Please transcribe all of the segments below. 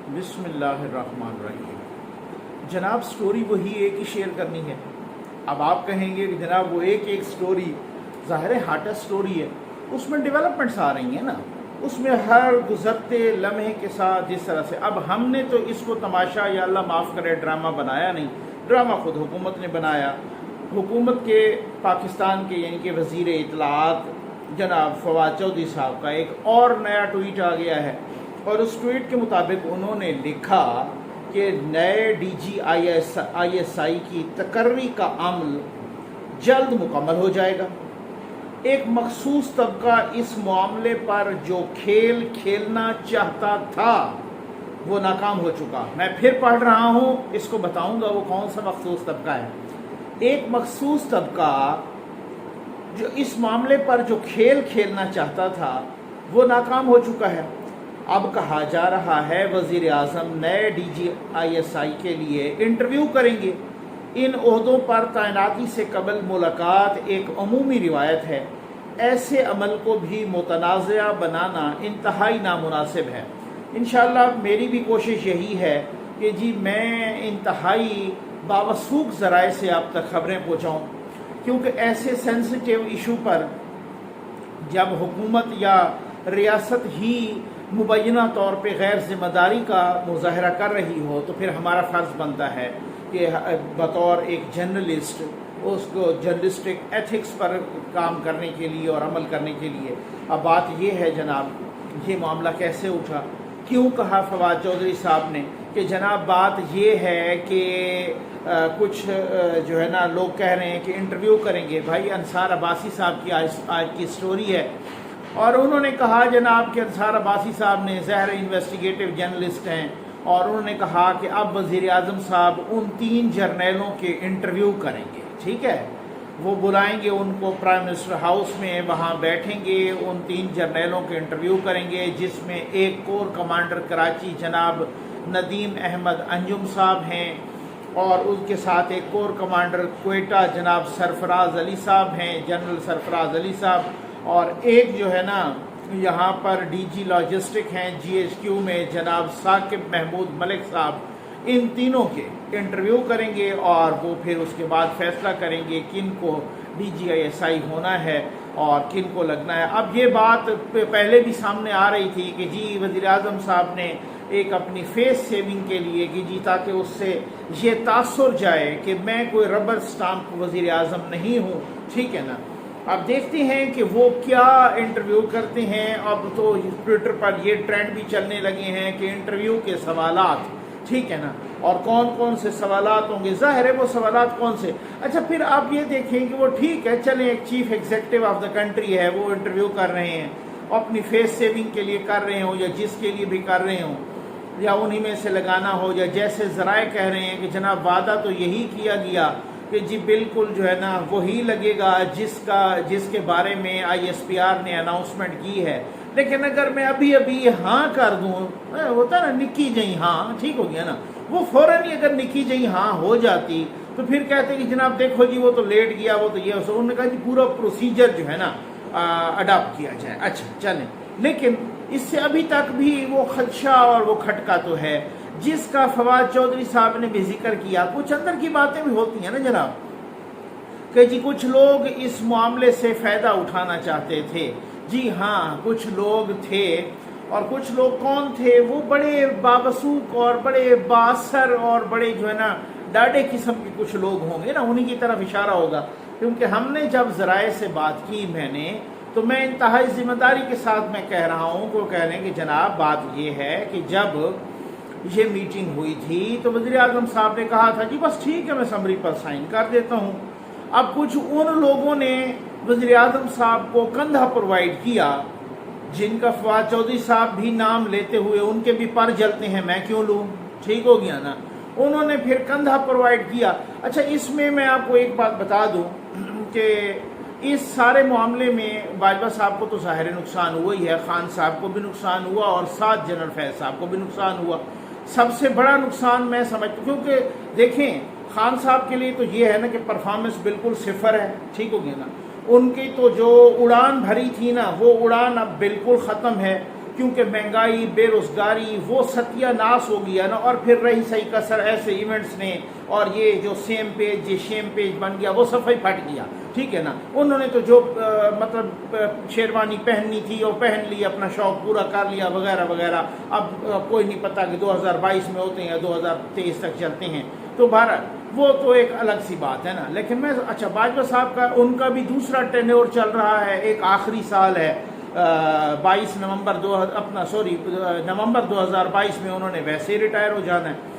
بسم اللہ الرحمن الرحیم۔ جناب سٹوری وہی ایک ہی شیئر کرنی ہے۔ اب آپ کہیں گے کہ جناب وہ ایک سٹوری ظاہر ہے ہارٹسٹ سٹوری ہے، اس میں ڈیولپمنٹس آ رہی ہیں نا، اس میں ہر گزرتے لمحے کے ساتھ جس طرح سے اب ہم نے تو اس کو تماشا یا اللہ معاف کرے ڈرامہ بنایا نہیں، ڈرامہ خود حکومت نے بنایا۔ حکومت کے پاکستان کے یعنی کہ وزیر اطلاعات جناب فواد چودھری صاحب کا ایک اور نیا ٹویٹ آ گیا ہے، اور اس ٹویٹ کے مطابق انہوں نے لکھا کہ نئے D G I S I کی تقرری کا عمل جلد مکمل ہو جائے گا۔ ایک مخصوص طبقہ اس معاملے پر جو کھیل کھیلنا چاہتا تھا وہ ناکام ہو چکا۔ میں پھر پڑھ رہا ہوں، اس کو بتاؤں گا وہ کون سا مخصوص طبقہ ہے۔ ایک مخصوص طبقہ جو اس معاملے پر جو کھیل کھیلنا چاہتا تھا وہ ناکام ہو چکا ہے۔ اب کہا جا رہا ہے وزیر اعظم نئے D G I S I کے لیے انٹرویو کریں گے۔ ان عہدوں پر تعیناتی سے قبل ملاقات ایک عمومی روایت ہے، ایسے عمل کو بھی متنازع بنانا انتہائی نامناسب ہے۔ انشاءاللہ میری بھی کوشش یہی ہے کہ جی میں انتہائی باوثوق ذرائع سے آپ تک خبریں پہنچاؤں، کیونکہ ایسے سینسٹیو ایشو پر جب حکومت یا ریاست ہی مبینہ طور پہ غیر ذمہ داری کا مظاہرہ کر رہی ہو تو پھر ہمارا فرض بنتا ہے کہ بطور ایک جرنلسٹ اس کو جرنلسٹک ایتھکس پر کام کرنے کے لیے اور عمل کرنے کے لیے۔ اب بات یہ ہے جناب یہ معاملہ کیسے اٹھا، کیوں کہا فواد چودھری صاحب نے کہ جناب بات یہ ہے کہ کچھ جو ہے نا لوگ کہہ رہے ہیں کہ انٹرویو کریں گے۔ بھائی انصار عباسی صاحب کی آج کی سٹوری ہے، اور انہوں نے کہا جناب کہ انصار عباسی صاحب نے ظاہر انویسٹیگیٹو جرنلسٹ ہیں، اور انہوں نے کہا کہ اب وزیر اعظم صاحب ان 3 جرنیلوں کے انٹرویو کریں گے، ٹھیک ہے، وہ بلائیں گے ان کو پرائم منسٹر ہاؤس میں، وہاں بیٹھیں گے، ان 3 جرنیلوں کے انٹرویو کریں گے، جس میں ایک کور کمانڈر کراچی جناب ندیم احمد انجم صاحب ہیں، اور ان کے ساتھ ایک کور کمانڈر کوئٹہ جناب سرفراز علی صاحب ہیں، جنرل سرفراز علی صاحب، اور ایک جو ہے نا یہاں پر ڈی جی لاجسٹک ہیں جی ایچ کیو میں جناب ثاقب محمود ملک صاحب۔ ان تینوں کے انٹرویو کریں گے اور وہ پھر اس کے بعد فیصلہ کریں گے کن کو D G I S I ہونا ہے اور کن کو لگنا ہے۔ اب یہ بات پہلے بھی سامنے آ رہی تھی کہ جی وزیر اعظم صاحب نے ایک اپنی فیس سیونگ کے لیے کہ جی تاکہ اس سے یہ تاثر جائے کہ میں کوئی ربر سٹامپ وزیر اعظم نہیں ہوں، ٹھیک ہے نا۔ اب دیکھتے ہیں کہ وہ کیا انٹرویو کرتے ہیں۔ اب تو ٹویٹر پر یہ ٹرینڈ بھی چلنے لگے ہیں کہ انٹرویو کے سوالات، ٹھیک ہے نا، اور کون کون سے سوالات ہوں گے، ظاہر ہے وہ سوالات کون سے۔ اچھا پھر آپ یہ دیکھیں کہ وہ ٹھیک ہے چلیں ایک chief executive of the country ہے، وہ انٹرویو کر رہے ہیں، اپنی فیس سیونگ کے لیے کر رہے ہوں یا جس کے لیے بھی کر رہے ہوں، یا انہی میں سے لگانا ہو، یا جیسے ذرائع کہہ رہے ہیں کہ جناب وعدہ تو یہی کیا گیا کہ جی بالکل جو ہے نا وہی لگے گا جس کے بارے میں آئی ایس پی آر نے اناؤنسمنٹ کی ہے، لیکن اگر میں ابھی ہاں کر دوں، ہوتا نا نکی جئی ہاں، ٹھیک ہو گیا نا، وہ فوراً ہی اگر نکی جئی ہاں ہو جاتی تو پھر کہتے کہ جناب دیکھو جی وہ تو لیٹ گیا، وہ تو یہ، انہوں نے کہا جی پورا پروسیجر جو ہے نا اڈاپٹ کیا جائے۔ اچھا چلیں، لیکن اس سے ابھی تک بھی وہ خدشہ اور وہ کھٹکا تو ہے جس کا فواد چودھری صاحب نے بھی ذکر کیا۔ کچھ اندر کی باتیں بھی ہوتی ہیں نا جناب کہ جی کچھ لوگ اس معاملے سے فائدہ اٹھانا چاہتے تھے۔ جی ہاں کچھ لوگ تھے، اور کچھ لوگ کون تھے، وہ بڑے بابسوق اور بڑے باثر اور بڑے جو ہے نا ڈاڈے قسم کے کچھ لوگ ہوں گے نا، انہی کی طرف اشارہ ہوگا، کیونکہ ہم نے جب ذرائع سے بات کی میں نے تو میں انتہائی ذمہ داری کے ساتھ میں کہہ رہا ہوں کہ وہ کہہ رہے ہیں کہ جناب بات یہ ہے کہ جب یہ میٹنگ ہوئی تھی تو وزیر اعظم صاحب نے کہا تھا جی بس ٹھیک ہے میں سمری پر سائن کر دیتا ہوں۔ اب کچھ ان لوگوں نے وزیر اعظم صاحب کو کندھا پرووائڈ کیا جن کا فواد چودھری صاحب بھی نام لیتے ہوئے ان کے بھی پر جلتے ہیں، میں کیوں لوں، ٹھیک ہو گیا نا، انہوں نے پھر کندھا پرووائڈ کیا۔ اچھا اس میں آپ کو ایک بات بتا دوں کہ اس سارے معاملے میں باجوہ صاحب کو تو ظاہر نقصان ہوا ہی ہے، خان صاحب کو بھی نقصان ہوا اور ساتھ جنرل فیض صاحب کو بھی نقصان ہوا۔ سب سے بڑا نقصان میں سمجھتا ہوں، کیونکہ دیکھیں خان صاحب کے لیے تو یہ ہے نا کہ پرفارمنس بالکل صفر ہے، ٹھیک ہو گیا نا، ان کی تو جو اڑان بھری تھی نا وہ اڑان اب بالکل ختم ہے۔ کیونکہ مہنگائی، بے روزگاری، وہ ستیہ ناس ہو گیا نا، اور پھر رہی صحیح کسر ایسے ایونٹس نے، اور یہ جو سیم پیج یہ شیم پیج بن گیا، وہ صفحہ ہی پھٹ گیا، ٹھیک ہے نا۔ انہوں نے تو جو مطلب شیروانی پہننی تھی وہ پہن لی، اپنا شوق پورا کر لیا وغیرہ وغیرہ۔ اب کوئی نہیں پتہ کہ 2022 میں ہوتے ہیں یا 2023 تک چلتے ہیں، تو بہرحال وہ تو ایک الگ سی بات ہے نا۔ لیکن میں اچھا باجوہ صاحب کا ان کا بھی دوسرا ٹینیور چل رہا ہے، ایک آخری سال ہے، 22 نومبر نومبر 2022 میں انہوں نے ویسے ہی ریٹائر ہو جانا ہے۔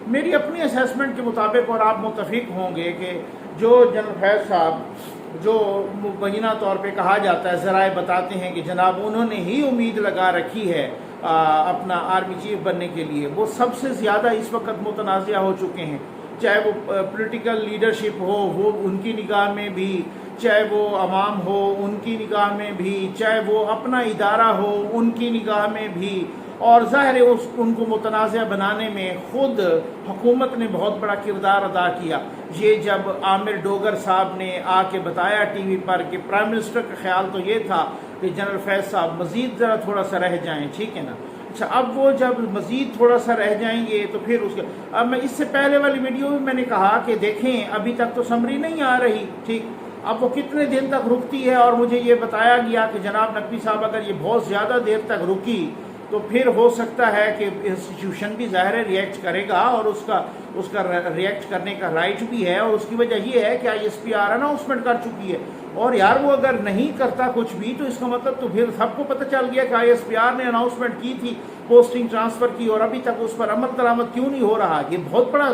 میری اپنی اسیسمنٹ کے مطابق، اور آپ متفق ہوں گے کہ جو جنرل فیض صاحب جو مبینہ طور پہ کہا جاتا ہے، ذرائع بتاتے ہیں کہ جناب انہوں نے ہی امید لگا رکھی ہے اپنا آرمی چیف بننے کے لیے، وہ سب سے زیادہ اس وقت متنازع ہو چکے ہیں، چاہے وہ پولیٹیکل لیڈرشپ ہو وہ ان کی نگاہ میں بھی، چاہے وہ عوام ہو ان کی نگاہ میں بھی، چاہے وہ اپنا ادارہ ہو ان کی نگاہ میں بھی، اور ظاہر ہے ان کو متنازع بنانے میں خود حکومت نے بہت بڑا کردار ادا کیا۔ یہ جب عامر ڈوگر صاحب نے آ کے بتایا ٹی وی پر کہ پرائم منسٹر کا خیال تو یہ تھا کہ جنرل فیض صاحب مزید ذرا تھوڑا سا رہ جائیں، ٹھیک ہے نا۔ اچھا اب وہ جب مزید تھوڑا سا رہ جائیں گے تو پھر اس کے اب میں اس سے پہلے والی ویڈیو میں نے کہا کہ دیکھیں ابھی تک تو سمری نہیں آ رہی، ٹھیک، اب وہ کتنے دن تک رکتی ہے، اور مجھے یہ بتایا گیا کہ جناب نقوی صاحب اگر یہ بہت زیادہ دیر تک رکی تو پھر ہو سکتا ہے کہ انسٹیٹیوشن بھی ظاہر ہے ریئیکٹ کرے گا، اور اس کا ریئیکٹ کرنے کا رائٹ بھی ہے، اور اس کی وجہ یہ ہے کہ I S P R announcement کر چکی ہے، اور یار وہ اگر نہیں کرتا کچھ بھی تو اس کا مطلب تو پھر سب کو پتہ چل گیا کہ آئی ایس پی آر نے اناؤنسمنٹ کی تھی پوسٹنگ ٹرانسفر کی، اور ابھی تک اس پر عمل درآمد کیوں نہیں ہو رہا۔ یہ بہت بڑا،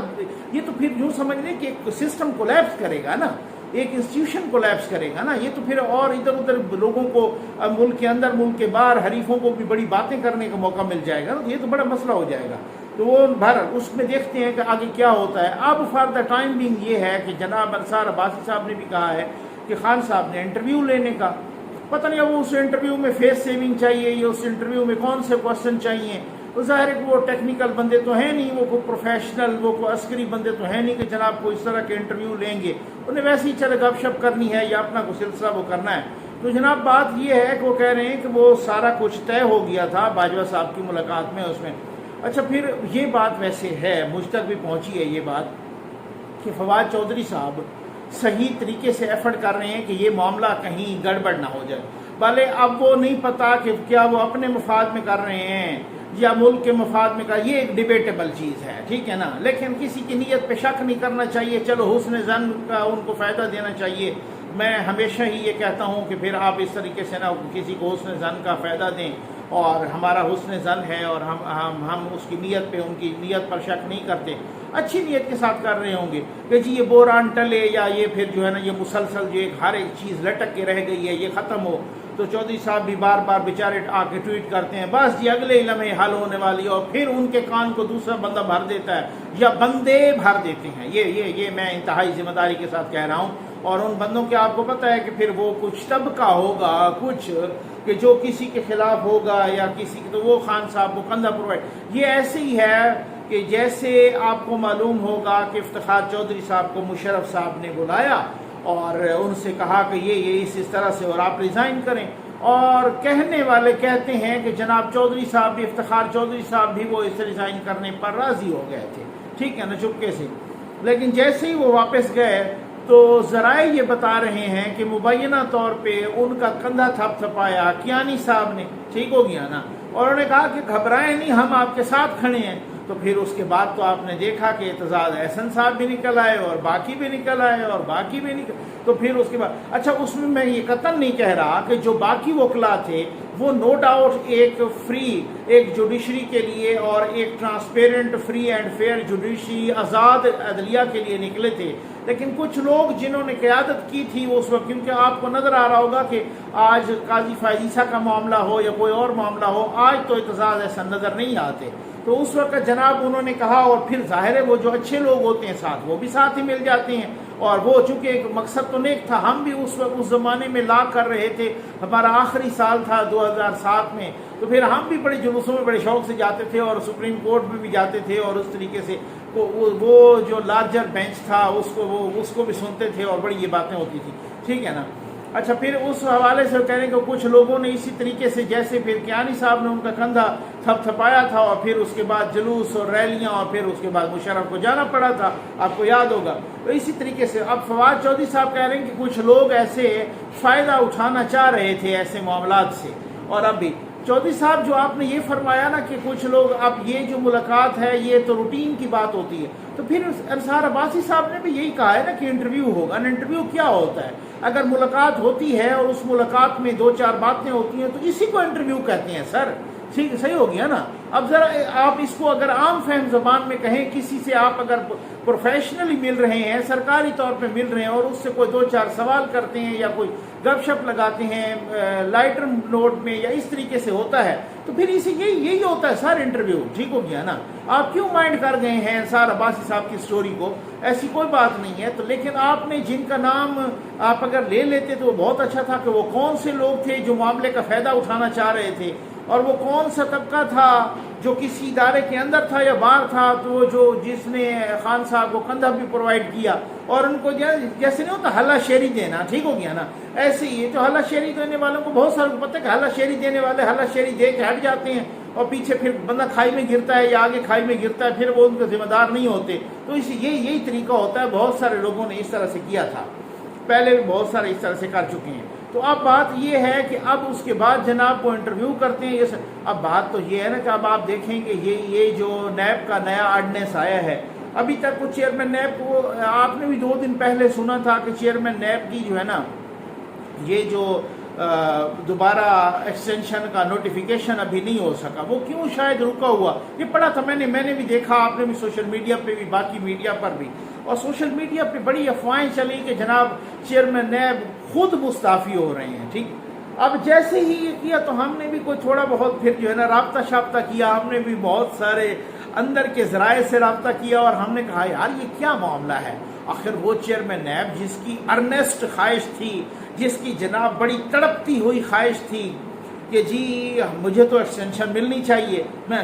یہ تو پھر یوں سمجھ لیں کہ ایک سسٹم کولیپس کرے گا نا، ایک انسٹیٹیوشن کولیپس کرے گا نا، یہ تو پھر اور ادھر ادھر لوگوں کو ملک کے اندر ملک کے باہر حریفوں کو بھی بڑی باتیں کرنے کا موقع مل جائے گا نا، یہ تو بڑا مسئلہ ہو جائے گا۔ تو وہ بہرحال اس میں دیکھتے ہیں کہ آگے کیا ہوتا ہے۔ اب فار دا ٹائم بینگ یہ ہے کہ جناب انصار عباسی صاحب نے بھی کہا ہے کہ خان صاحب نے انٹرویو لینے کا، پتہ نہیں اب وہ اس انٹرویو میں فیس سیونگ چاہیے یا اس انٹرویو میں کون سے کوشچن چاہیے، تو ظاہر ہے کہ وہ ٹیکنیکل بندے تو ہیں نہیں، وہ کوئی پروفیشنل، وہ کوئی عسکری بندے تو ہیں نہیں کہ جناب کو اس طرح کے انٹرویو لیں گے، انہیں ویسے ہی چلے گپ شپ کرنی ہے یا اپنا کوئی سلسلہ وہ کرنا ہے۔ تو جناب بات یہ ہے کہ وہ کہہ رہے ہیں کہ وہ سارا کچھ طے ہو گیا تھا باجوہ صاحب کی ملاقات میں اس میں۔ اچھا پھر یہ بات ویسے ہے، مجھ تک بھی پہنچی ہے یہ بات کہ فواد چودھری صاحب صحیح طریقے سے ایفرٹ کر رہے ہیں کہ یہ معاملہ کہیں گڑبڑ نہ ہو جائے، بھلے اب وہ نہیں پتا کہ کیا وہ اپنے مفاد میں کر رہے ہیں یا ملک کے مفاد میں کا، یہ ایک ڈیبیٹیبل چیز ہے، ٹھیک ہے نا، لیکن کسی کی نیت پہ شک نہیں کرنا چاہیے، چلو حسن ظن کا ان کو فائدہ دینا چاہیے۔ میں ہمیشہ ہی یہ کہتا ہوں کہ پھر آپ اس طریقے سے نہ کسی کو حسن ظن کا فائدہ دیں، اور ہمارا حسن ظن ہے اور ہم اس کی نیت پہ، ان کی نیت پر شک نہیں کرتے، اچھی نیت کے ساتھ کر رہے ہوں گے کہ جی یہ بحران ٹلے، یا یہ پھر جو ہے نا یہ مسلسل جو ایک ہر ایک چیز لٹک کے رہ گئی ہے یہ ختم ہو، تو چودھری صاحب بھی بار بار بیچارے آ کے ٹویٹ کرتے ہیں بس جی اگلے لمحے حل ہونے والی، اور پھر ان کے کان کو دوسرا بندہ بھر دیتا ہے یا بندے بھر دیتے ہیں۔ یہ میں انتہائی ذمہ داری کے ساتھ کہہ رہا ہوں، اور ان بندوں کے آپ کو پتہ ہے کہ پھر وہ کچھ طبقہ ہوگا کچھ کہ جو کسی کے خلاف ہوگا یا کسی کے، تو وہ خان صاحب کو کندھا پرووائڈ، یہ ایسے ہی ہے کہ جیسے آپ کو معلوم ہوگا کہ افتخار چودھری صاحب کو مشرف صاحب نے بلایا اور ان سے کہا کہ یہ اس طرح سے اور آپ ریزائن کریں، اور کہنے والے کہتے ہیں کہ جناب چودھری صاحب بھی، افتخار چودھری صاحب بھی وہ اس ریزائن کرنے پر راضی ہو گئے تھے، ٹھیک ہے نا، چپکے سے، لیکن جیسے ہی وہ واپس گئے تو ذرائع یہ بتا رہے ہیں کہ مبینہ طور پہ ان کا کندھا تھپ تھپایا کیانی صاحب نے، ٹھیک ہو گیا نا، اور انہوں نے کہا کہ گھبرائیں نہیں، ہم آپ کے ساتھ کھڑے ہیں۔ تو پھر اس کے بعد تو آپ نے دیکھا کہ اعتزاز احسن صاحب بھی نکل آئے اور باقی بھی نکل آئے اور باقی بھی نکل، تو پھر اس کے بعد اچھا اس میں یہ قطعاً نہیں کہہ رہا کہ جو باقی وکلا تھے وہ نو ڈاؤٹ ایک فری، ایک جوڈیشری کے لیے اور ایک transparent free and fair judiciary, آزاد عدلیہ کے لیے نکلے تھے، لیکن کچھ لوگ جنہوں نے قیادت کی تھی اس وقت، کیونکہ آپ کو نظر آ رہا ہوگا کہ آج قاضی فائز عیسیٰ کا معاملہ ہو یا کوئی اور معاملہ ہو، آج تو اعتزاز احسن نظر نہیں آتے، تو اس وقت جناب انہوں نے کہا، اور پھر ظاہر ہے وہ جو اچھے لوگ ہوتے ہیں ساتھ وہ بھی ساتھ ہی مل جاتے ہیں، اور وہ چونکہ ایک مقصد تو نیک تھا، ہم بھی اس وقت اس زمانے میں لا کر رہے تھے، ہمارا آخری سال تھا 2007 میں، تو پھر ہم بھی بڑے جلوسوں میں بڑے شوق سے جاتے تھے اور سپریم کورٹ میں بھی جاتے تھے، اور اس طریقے سے وہ جو لارجر بینچ تھا اس کو بھی سنتے تھے اور بڑی یہ باتیں ہوتی تھی، ٹھیک ہے نا۔ اچھا پھر اس حوالے سے کہہ رہے ہیں کہ کچھ لوگوں نے اسی طریقے سے جیسے پھر کیانی صاحب نے ان کا کندھا تھپ تھپایا تھا اور پھر اس کے بعد جلوس اور ریلیاں اور پھر اس کے بعد مشرف کو جانا پڑا تھا، آپ کو یاد ہوگا. تو اسی طریقے سے اب فواد چودھری صاحب کہہ رہے ہیں کہ کچھ لوگ ایسے فائدہ اٹھانا چاہ رہے تھے ایسے معاملات سے. اور اب بھی چودھری صاحب جو آپ نے یہ فرمایا نا کہ کچھ لوگ اب یہ جو ملاقات ہے یہ تو روٹین کی بات ہوتی ہے، تو پھر انصار عباسی صاحب نے بھی یہی کہا ہے نا کہ انٹرویو ہوگا. انٹرویو کیا ہوتا ہے؟ اگر ملاقات ہوتی ہے اور اس ملاقات میں 2-4 باتیں ہوتی ہیں تو اسی کو انٹرویو کہتے ہیں سر. ٹھیک صحیح ہو گیا نا. اب ذرا آپ اس کو اگر عام فہم زبان میں کہیں، کسی سے آپ اگر پروفیشنلی مل رہے ہیں، سرکاری طور پہ مل رہے ہیں اور اس سے کوئی 2-4 سوال کرتے ہیں یا کوئی گپ شپ لگاتے ہیں لائٹر نوٹ میں یا اس طریقے سے ہوتا ہے، تو پھر اسی یہی ہوتا ہے سر انٹرویو. ٹھیک ہو گیا نا. آپ کیوں مائنڈ کر گئے ہیں انصار عباسی صاحب کی سٹوری کو؟ ایسی کوئی بات نہیں ہے. تو لیکن آپ نے جن کا نام آپ اگر لے لیتے تو وہ بہت اچھا تھا کہ وہ کون سے لوگ تھے جو معاملے کا فائدہ اٹھانا چاہ رہے تھے، اور وہ کون سا طبقہ تھا جو کسی ادارے کے اندر تھا یا باہر تھا، تو جو جس نے خان صاحب کو کندھا بھی پرووائڈ کیا اور ان کو جیسے نہیں ہوتا ہلا شیری دینا. ٹھیک ہو گیا نا. ایسے ہی جو ہلا شیری دینے والوں کو بہت سارے کو پتہ ہے کہ ہلا شیری دینے والے ہلا شیری دے کے ہٹ جاتے ہیں اور پیچھے پھر بندہ کھائی میں گرتا ہے یا آگے کھائی میں گرتا ہے، پھر وہ ان کے ذمہ دار نہیں ہوتے. تو یہی طریقہ ہوتا ہے. بہت سارے لوگوں نے اس طرح سے کیا تھا، پہلے بھی بہت سارے اس طرح سے کر چکے ہیں. تو اب بات یہ ہے کہ اب اس کے بعد جناب کو انٹرویو کرتے ہیں. اب بات تو یہ ہے نا کہ اب آپ دیکھیں کہ یہ جو نیب کا نیا آرڈیننس آیا ہے، ابھی تک وہ چیئرمین نیب کو آپ نے بھی 2 دن پہلے سنا تھا کہ چیئرمین نیب کی جو ہے نا یہ جو دوبارہ ایکسٹینشن کا نوٹیفیکیشن ابھی نہیں ہو سکا. وہ کیوں شاید رکا ہوا؟ یہ پڑھا تھا میں نے بھی دیکھا، آپ نے بھی سوشل میڈیا پہ بھی، باقی میڈیا پر بھی، اور سوشل میڈیا پہ بڑی افواہیں چلی کہ جناب چیئرمین نیب خود مستعفی ہو رہے ہیں. ٹھیک. اب جیسے ہی یہ کیا تو ہم نے بھی کوئی تھوڑا بہت پھر جو ہے نا رابطہ شابطہ کیا. ہم نے بھی بہت سارے اندر کے ذرائع سے رابطہ کیا اور ہم نے کہا یار یہ کیا معاملہ ہے؟ آخر وہ چیئرمین نیب جس کی ارنیسٹ خواہش تھی، جس کی جناب بڑی تڑپتی ہوئی خواہش تھی کہ جی مجھے تو ایکسٹینشن ملنی چاہیے، میں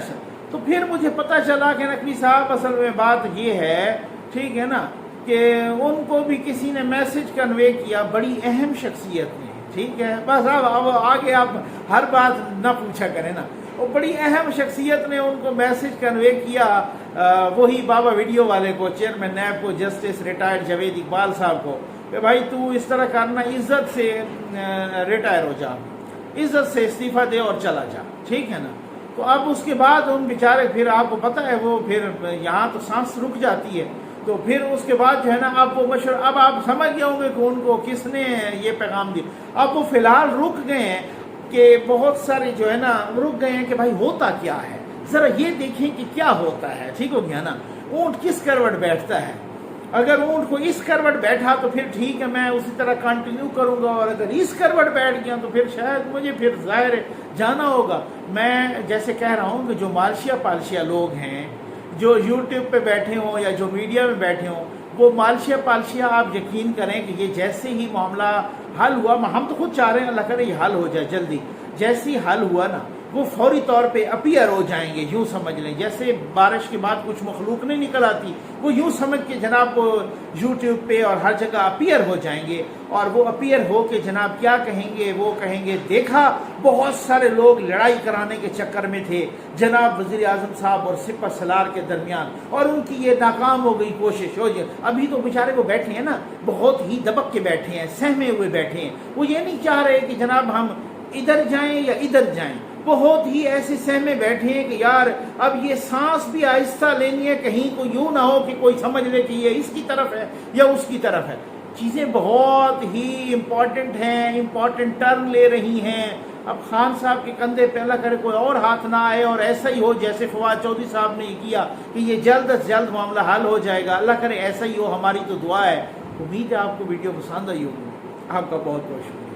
تو پھر مجھے پتہ چلا کہ نقوی صاحب اصل میں بات یہ ہے، ٹھیک ہے نا، کہ ان کو بھی کسی نے میسج کنوے کیا، بڑی اہم شخصیت نے. ٹھیک ہے. بس اب آگے آپ ہر بات نہ پوچھا کریں نا. وہ بڑی اہم شخصیت نے ان کو میسج کنوے کیا، وہی بابا ویڈیو والے کو، چیئرمین نیب کو، جسٹس ریٹائرڈ جاوید اقبال صاحب کو، کہ بھائی تو اس طرح کرنا، عزت سے ریٹائر ہو جا، عزت سے استعفیٰ دے اور چلا جا. ٹھیک ہے نا. تو اب اس کے بعد ان بیچارے پھر آپ کو پتہ ہے وہ پھر یہاں تو سانس رک جاتی ہے. تو پھر اس کے بعد جو ہے نا اب وہ اب آپ سمجھ گئے ہوں گے کہ ان کو کس نے یہ پیغام دیا. اب وہ فی الحال رک گئے ہیں کہ بہت سارے جو ہے نا رک گئے ہیں کہ بھائی ہوتا کیا ہے، ذرا یہ دیکھیں کہ کیا ہوتا ہے. ٹھیک ہو گیا نا. اونٹ کس کروٹ بیٹھتا ہے؟ اگر اونٹ کو اس کروٹ بیٹھا تو پھر ٹھیک ہے، میں اسی طرح کنٹینیو کروں گا، اور اگر اس کروٹ بیٹھ گیا تو پھر شاید مجھے پھر ظاہر جانا ہوگا. میں جیسے کہہ رہا ہوں کہ جو مالشیا پالشیا لوگ ہیں، جو یوٹیوب پہ بیٹھے ہوں یا جو میڈیا میں بیٹھے ہوں، وہ مالشیا پالشیا آپ یقین کریں کہ یہ جیسے ہی معاملہ حل ہوا، ہم تو خود چاہ رہے ہیں اللہ کرے یہ حل ہو جائے جلدی، جیسے ہی حل ہوا نا وہ فوری طور پہ اپیئر ہو جائیں گے. یوں سمجھ لیں جیسے بارش کے بعد کچھ مخلوق نہیں نکل آتی، وہ یوں سمجھ کے جناب وہ یوٹیوب پہ اور ہر جگہ اپیئر ہو جائیں گے. اور وہ اپیئر ہو کے جناب کیا کہیں گے؟ وہ کہیں گے دیکھا بہت سارے لوگ لڑائی کرانے کے چکر میں تھے جناب وزیر اعظم صاحب اور سپہ سالار کے درمیان، اور ان کی یہ ناکام ہو گئی کوشش. ہو جائے ابھی تو بیچارے وہ بیٹھے ہیں نا، بہت ہی دبک کے بیٹھے ہیں، سہمے ہوئے بیٹھے ہیں. وہ یہ نہیں چاہ رہے کہ جناب ہم ادھر جائیں یا ادھر جائیں، بہت ہی ایسے سہمے بیٹھے ہیں کہ یار اب یہ سانس بھی آہستہ لینی ہے، کہیں کو یوں نہ ہو کہ کوئی سمجھ لے کہ یہ اس کی طرف ہے یا اس کی طرف ہے. چیزیں بہت ہی امپورٹنٹ ہیں، امپورٹنٹ ٹرن لے رہی ہیں. اب خان صاحب کے کندھے پہ اللہ کرے کوئی اور ہاتھ نہ آئے اور ایسا ہی ہو جیسے فواد چودھری صاحب نے کیا کہ یہ جلد از جلد معاملہ حل ہو جائے گا. اللہ کرے ایسا ہی ہو، ہماری تو دعا ہے. امید ہے آپ کو ویڈیو پسند آئی ہوگی. آپ کا بہت بہت شکریہ.